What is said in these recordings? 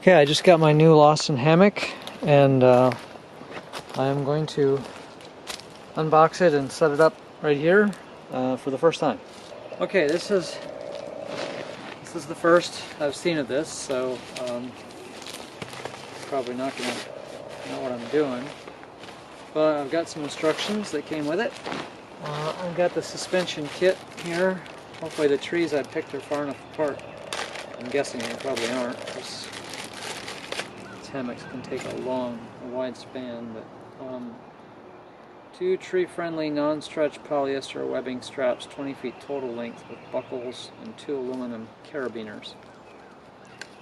Okay, I just got my new Lawson hammock, and I'm going to unbox it and set it up right here for the first time. Okay, this is the first I've seen of this, so probably not going to know what I'm doing. But I've got some instructions that came with it. I've got the suspension kit here. Hopefully the trees I picked are far enough apart. I'm guessing they probably aren't, because hammocks can take a wide span. But 2 tree-friendly non-stretch polyester webbing straps, 20 feet total length, with buckles and 2 aluminum carabiners.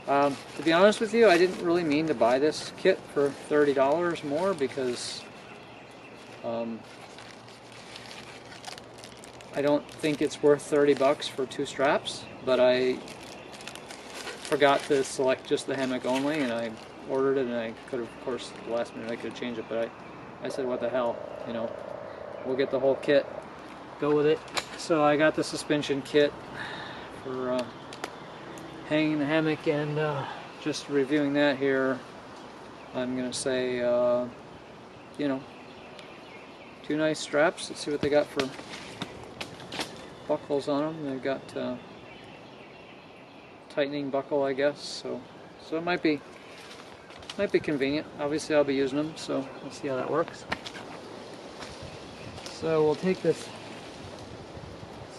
To be honest with you, I didn't really mean to buy this kit for $30 more, because I don't think it's worth 30 bucks for 2 straps, but I forgot to select just the hammock only, and I ordered it, and I could have, of course, at the last minute I could have changed it, but I said, what the hell, you know, we'll get the whole kit, go with it. So I got the suspension kit for hanging the hammock, and just reviewing that here, I'm going to say, you know, 2 nice straps. Let's see what they got for buckles on them. They've got tightening buckle, I guess, so it might be convenient. Obviously I'll be using them, so we'll see how that works. So we'll take this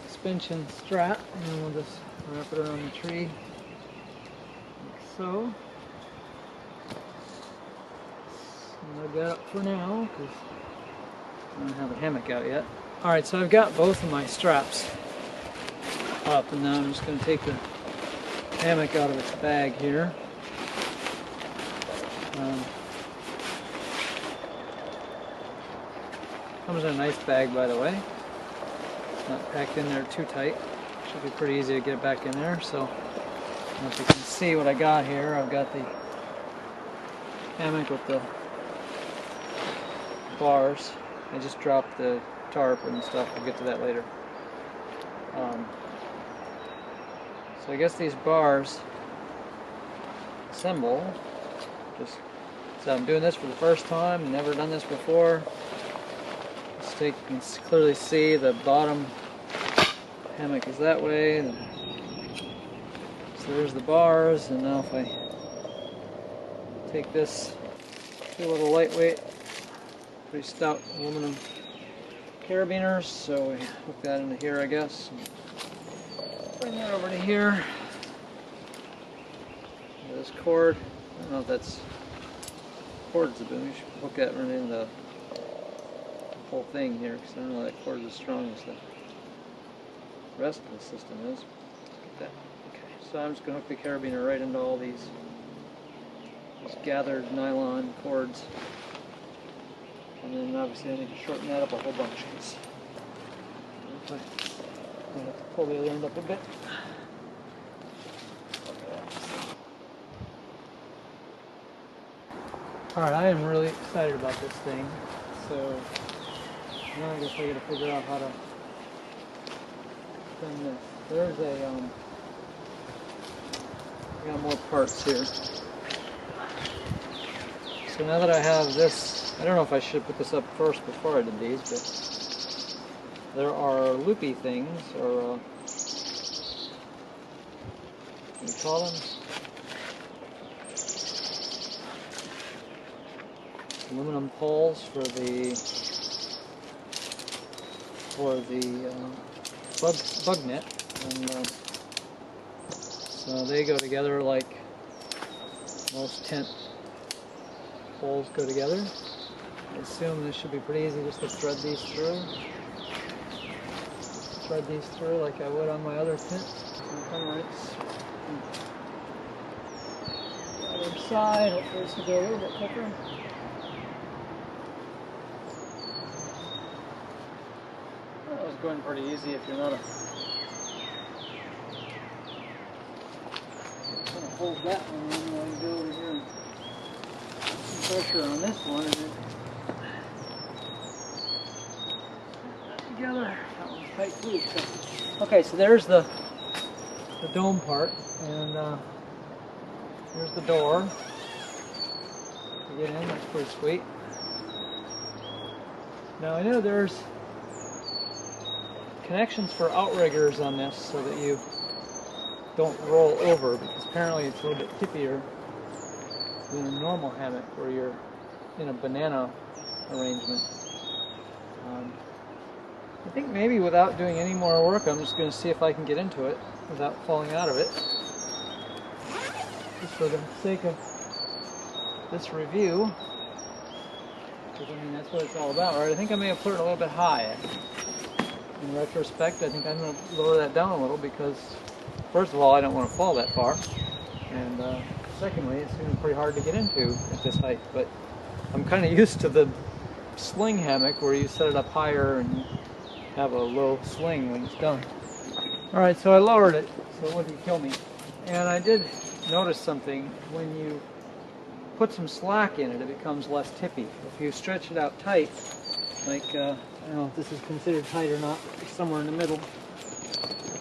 suspension strap and we'll just wrap it around the tree like so. And I've got it for now because I don't have a hammock out yet. Alright, so I've got both of my straps up, and now I'm just going to take the hammock out of its bag here. Comes in a nice bag, by the way. It's not packed in there too tight. Should be pretty easy to get it back in there. So, if you can see what I got here, I've got the hammock with the bars. I just dropped the tarp and stuff. We'll get to that later. So I guess these bars assemble. So I'm doing this for the first time, never done this before. You can clearly see the bottom hammock is that way. So there's the bars, and now if I take this 2 little lightweight, pretty stout aluminum carabiners, so we hook that into here, I guess. Bring that over to here. This cord, I don't know if that's cord's a boom. You should hook that right in the whole thing here, because I don't know that cord is as strong as the rest of the system is. Get that. Okay, so I'm just going to hook the carabiner right into all these gathered nylon cords, and then obviously I need to shorten that up a whole bunch. I have to pull the other end up a bit. Alright, I am really excited about this thing, so now I guess I gotta figure out how to turn this. There's I got more parts here. So now that I have this, I don't know if I should put this up first before I did these, but there are loopy things, or what do you call them? Aluminum poles for the bug net, and so they go together like most tent poles go together. I assume this should be pretty easy just to thread these through. Thread these through like I would on my other tent. Alright. Other side, hopefully this will go a little bit quicker. That was going pretty easy if you're not kind of hold that one in while you go over here and put some pressure on this one, and then put that together. That one's tight too. So. Okay, so there's the dome part, and Here's the door to get in. That's pretty sweet. Now I know there's connections for outriggers on this so that you don't roll over, because apparently it's a little bit tippier than a normal hammock where you're in a banana arrangement. I think maybe without doing any more work, I'm just going to see if I can get into it without falling out of it. Just for the sake of this review, because I mean that's what it's all about, right? I think I may have put it a little bit high. In retrospect, I think I'm going to lower that down a little because, first of all, I don't want to fall that far, and secondly, it's going to be pretty hard to get into at this height. But I'm kind of used to the sling hammock where you set it up higher and have a low swing when it's done. Alright, so I lowered it so it wouldn't kill me. And I did notice something. When you put some slack in it, it becomes less tippy. If you stretch it out tight, like, I don't know if this is considered tight or not, it's somewhere in the middle.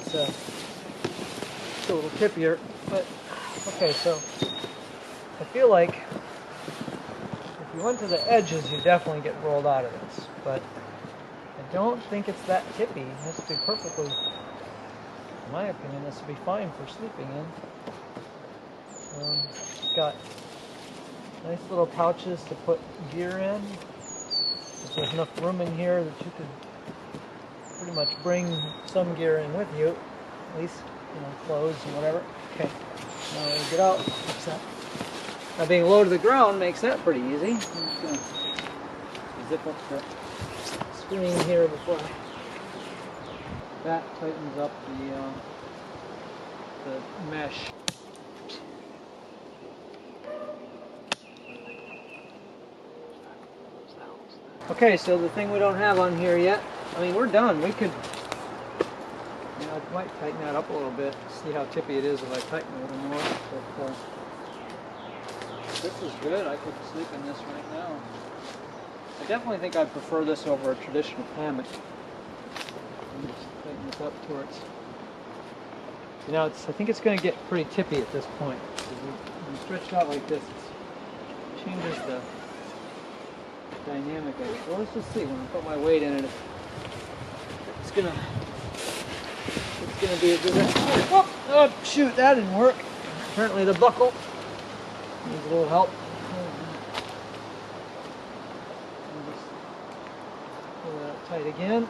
It's a little tippier, but okay, so I feel like if you went to the edges, you definitely get rolled out of this, but I don't think it's that tippy. This would be perfectly, in my opinion, this would be fine for sleeping in. It's got nice little pouches to put gear in. There's enough room in here that you could pretty much bring some gear in with you, at least, you know, clothes and whatever. Okay, now we get out. What's that? Now being low to the ground makes that pretty easy. I'm just going to zip up the screen here before that tightens up the mesh. Okay, so the thing we don't have on here yet, I mean, we're done. We could, you know, I might tighten that up a little bit, see how tippy it is if I tighten it a little more. But this is good. I could sleep in this right now. I definitely think I'd prefer this over a traditional hammock. I'm just tighten this up towards, you know, I think it's going to get pretty tippy at this point. When you stretch it out like this, it changes the dynamic of it. Well, let's just see. When I put my weight in it, it's gonna be a good. Oh, shoot! That didn't work. Apparently, the buckle needs a little help. Just pull that tight again.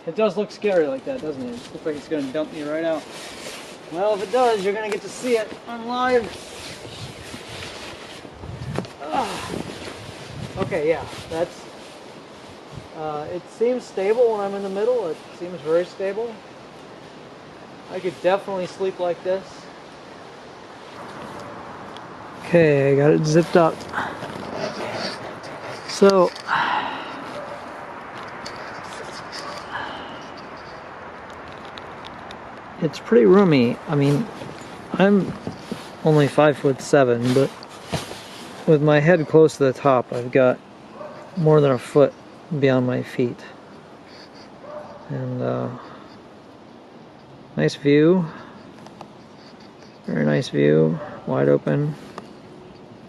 It does look scary like that, doesn't it? It looks like it's gonna dump me right out. Well, if it does, you're gonna get to see it on live. Okay, yeah, that's, it seems stable when I'm in the middle. It seems very stable. I could definitely sleep like this. Okay, I got it zipped up. So, it's pretty roomy. I mean, I'm only 5'7", but with my head close to the top, I've got more than a foot beyond my feet. And nice view. Very nice view. Wide open.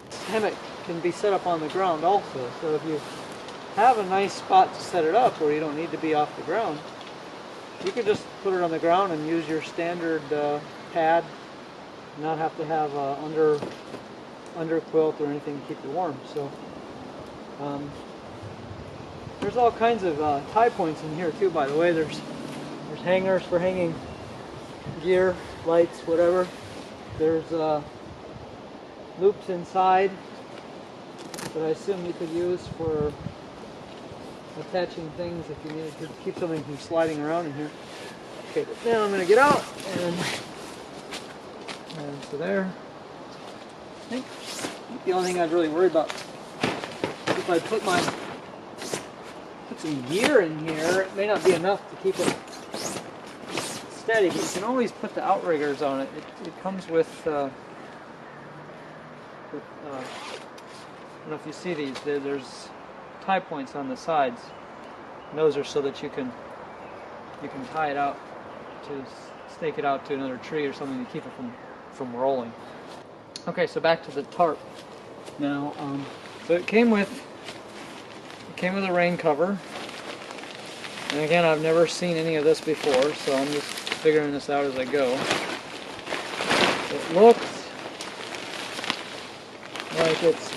This hammock can be set up on the ground also. So if you have a nice spot to set it up where you don't need to be off the ground, you could just put it on the ground and use your standard pad. Not have to have under quilt or anything to keep you warm. So there's all kinds of tie points in here too, by the way. There's hangers for hanging gear, lights, whatever. There's loops inside that I assume you could use for attaching things if you needed to keep something from sliding around in here. Okay, but now I'm going to get out, and so there. I think the only thing I'd really worry about if I put some gear in here, it may not be enough to keep it steady, but you can always put the outriggers on it. It comes with I don't know if you see these, there's tie points on the sides. And those are so that you can tie it out to stake it out to another tree or something to keep it from rolling. Okay, so back to the tarp. Now, so it came with a rain cover. And again, I've never seen any of this before, so I'm just figuring this out as I go. It looks like it's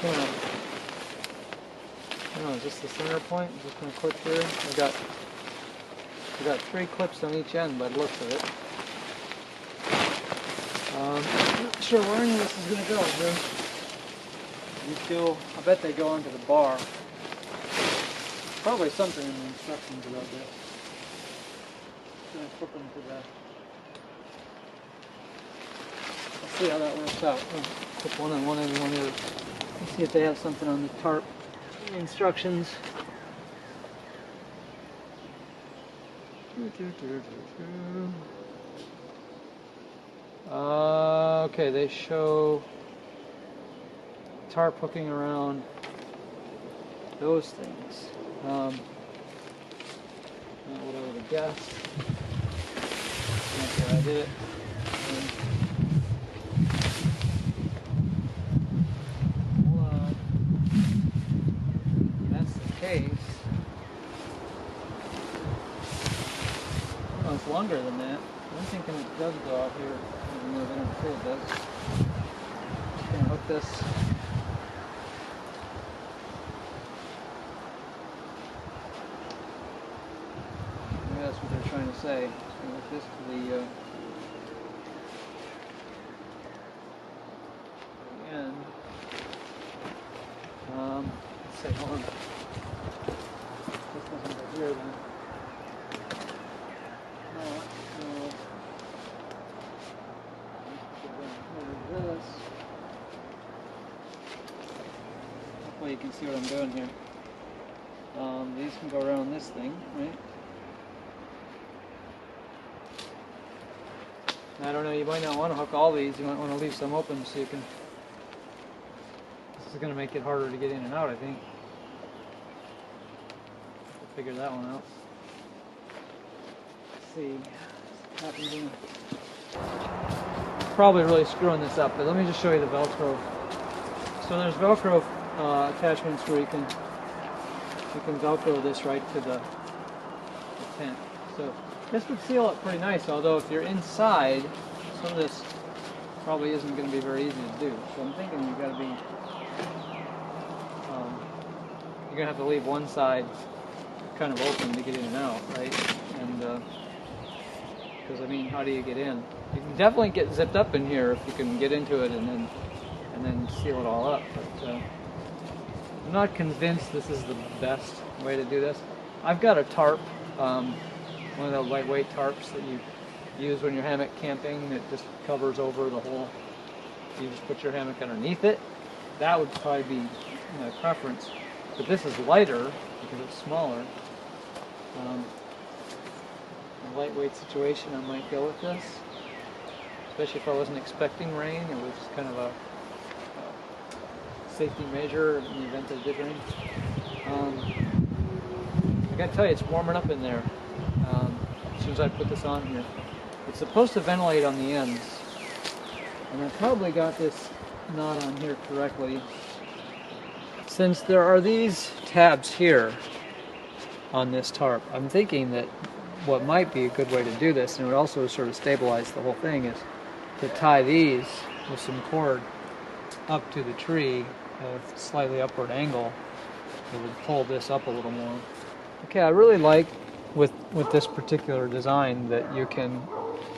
kind of, I don't know, is this the center point? I'm just going to clip here. I've got 3 clips on each end by the looks of it. I'm not sure where any of this is going to go here. I bet they go onto the bar. Probably something in the instructions about this. I'm going to flip them to that. Let's see how that works out. I'll put one on one end and one other. Let's see if they have something on the tarp. Instructions. Okay, they show tarp hooking around those things. What I would have guessed. Okay, I did it. Hold on. If that's the case. Oh, it's longer than that. I'm thinking it does go out here, even though they don't say it does. Just gonna hook this. Maybe that's what they're trying to say. Just gonna hook this to the end. Let's say, hold on. This doesn't go here then. This. Hopefully you can see what I'm doing here. These can go around this thing, right? I don't know, you might not want to hook all these, you might want to leave some open so you can... This is going to make it harder to get in and out, I think. I'll figure that one out. Let's see. Happens in... Probably really screwing this up, but let me just show you the Velcro. So there's Velcro attachments where you can Velcro this right to the tent. So this would seal it pretty nice, although if you're inside, some of this probably isn't going to be very easy to do. So I'm thinking you've got to be, you're going to have to leave one side kind of open to get in and out, right? And because I mean, how do you get in? You can definitely get zipped up in here if you can get into it and then seal it all up. But I'm not convinced this is the best way to do this. I've got a tarp, one of the lightweight tarps that you use when you're hammock camping that just covers over the whole. You just put your hammock underneath it. That would probably be my preference. But this is lighter because it's smaller. A lightweight situation, I might go with this. Especially if I wasn't expecting rain. It was kind of a safety measure in the event that it did rain. I gotta tell you, it's warming up in there as soon as I put this on here. It's supposed to ventilate on the ends. And I probably got this knot on here correctly. Since there are these tabs here on this tarp, I'm thinking that what might be a good way to do this, and it would also sort of stabilize the whole thing, is to tie these with some cord up to the tree at a slightly upward angle. It would pull this up a little more. Okay, I really like with this particular design that you can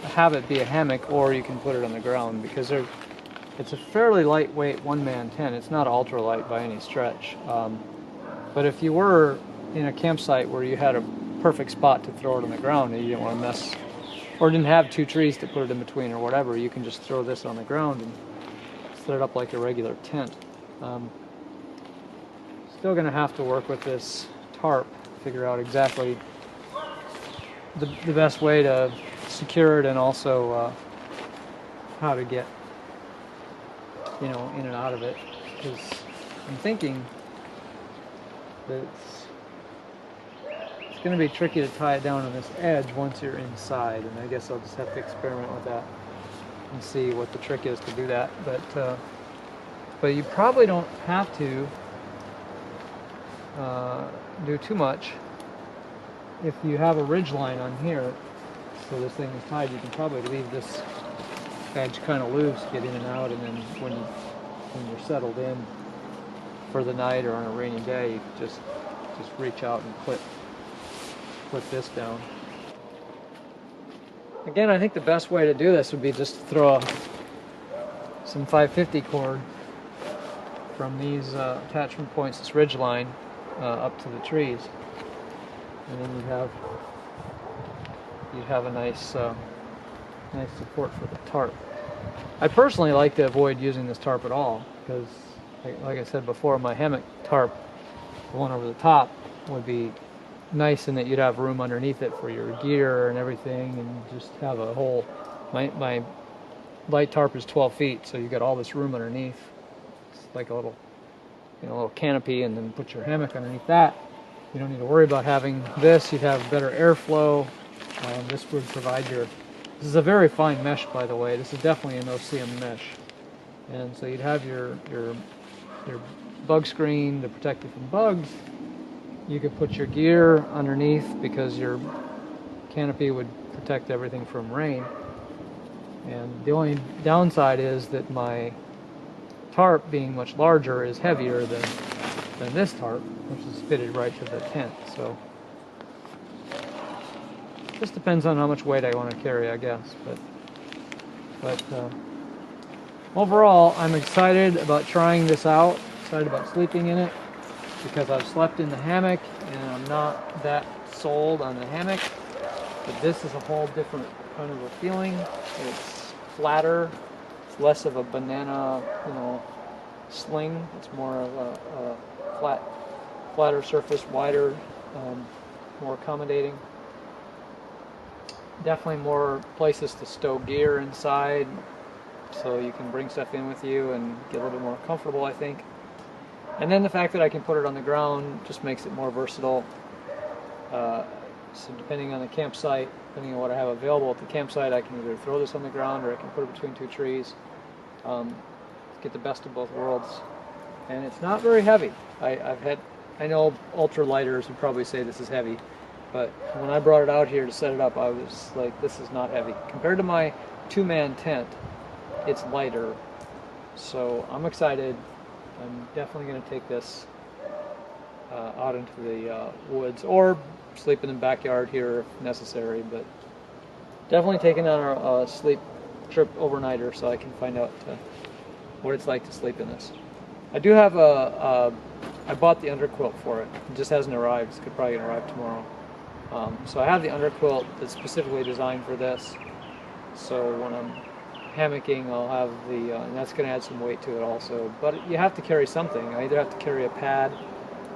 have it be a hammock or you can put it on the ground, because it's a fairly lightweight one-man tent. It's not ultralight by any stretch. But if you were in a campsite where you had a perfect spot to throw it on the ground and you didn't want to mess, or didn't have 2 trees to put it in between or whatever, you can just throw this on the ground and set it up like a regular tent. Still going to have to work with this tarp, figure out exactly the best way to secure it and also how to get, in and out of it, because I'm thinking it's going to be tricky to tie it down on this edge once you're inside, and I guess I'll just have to experiment with that and see what the trick is to do that. But you probably don't have to do too much. If you have a ridge line on here, so this thing is tied, you can probably leave this edge kind of loose, get in and out, and then when you're settled in for the night or on a rainy day, you can just reach out and clip this down. Again, I think the best way to do this would be just to throw some 550 cord from these attachment points, this ridge line, up to the trees, and then you'd have a nice nice support for the tarp. I personally like to avoid using this tarp at all because, like I said before, my hammock tarp, the one over the top, would be nice in that you'd have room underneath it for your gear and everything, and just have a whole. My light tarp is 12 feet, so you got all this room underneath. It's like a little, little canopy, and then put your hammock underneath that. You don't need to worry about having this. You'd have better airflow. This would provide your. This is a very fine mesh, by the way. This is definitely an OCM mesh, and so you'd have your bug screen to protect you from bugs. You could put your gear underneath because your canopy would protect everything from rain. And the only downside is that my tarp, being much larger, is heavier than this tarp, which is fitted right to the tent. So it just depends on how much weight I want to carry, I guess. But overall, I'm excited about trying this out. Excited about sleeping in it, because I've slept in the hammock and I'm not that sold on the hammock. But this is a whole different kind of a feeling. It's flatter. It's less of a banana, sling. It's more of a flatter surface, wider, more accommodating. Definitely more places to stow gear inside, so you can bring stuff in with you and get a little bit more comfortable, I think. And then the fact that I can put it on the ground just makes it more versatile. So depending on the campsite, depending on what I have available at the campsite, I can either throw this on the ground or I can put it between two trees. Get the best of both worlds. And it's not very heavy. I know ultralighters would probably say this is heavy, but when I brought it out here to set it up, I was like, this is not heavy. Compared to my two-man tent, it's lighter. So I'm excited. I'm definitely going to take this out into the woods, or sleep in the backyard here if necessary, but definitely taking on a sleep trip overnighter so I can find out what it's like to sleep in this. I do have I bought the underquilt for it. It just hasn't arrived. It could probably arrive tomorrow. So I have the underquilt that's specifically designed for this. So when I'm hammocking, I'll have and that's going to add some weight to it also. But you have to carry something. I either have to carry a pad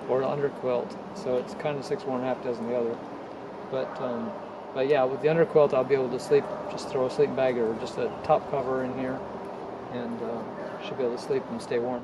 or an underquilt. So it's kind of 6 of one, half dozen the other. But yeah, with the underquilt, I'll be able to sleep. Just throw a sleeping bag or just a top cover in here, and should be able to sleep and stay warm.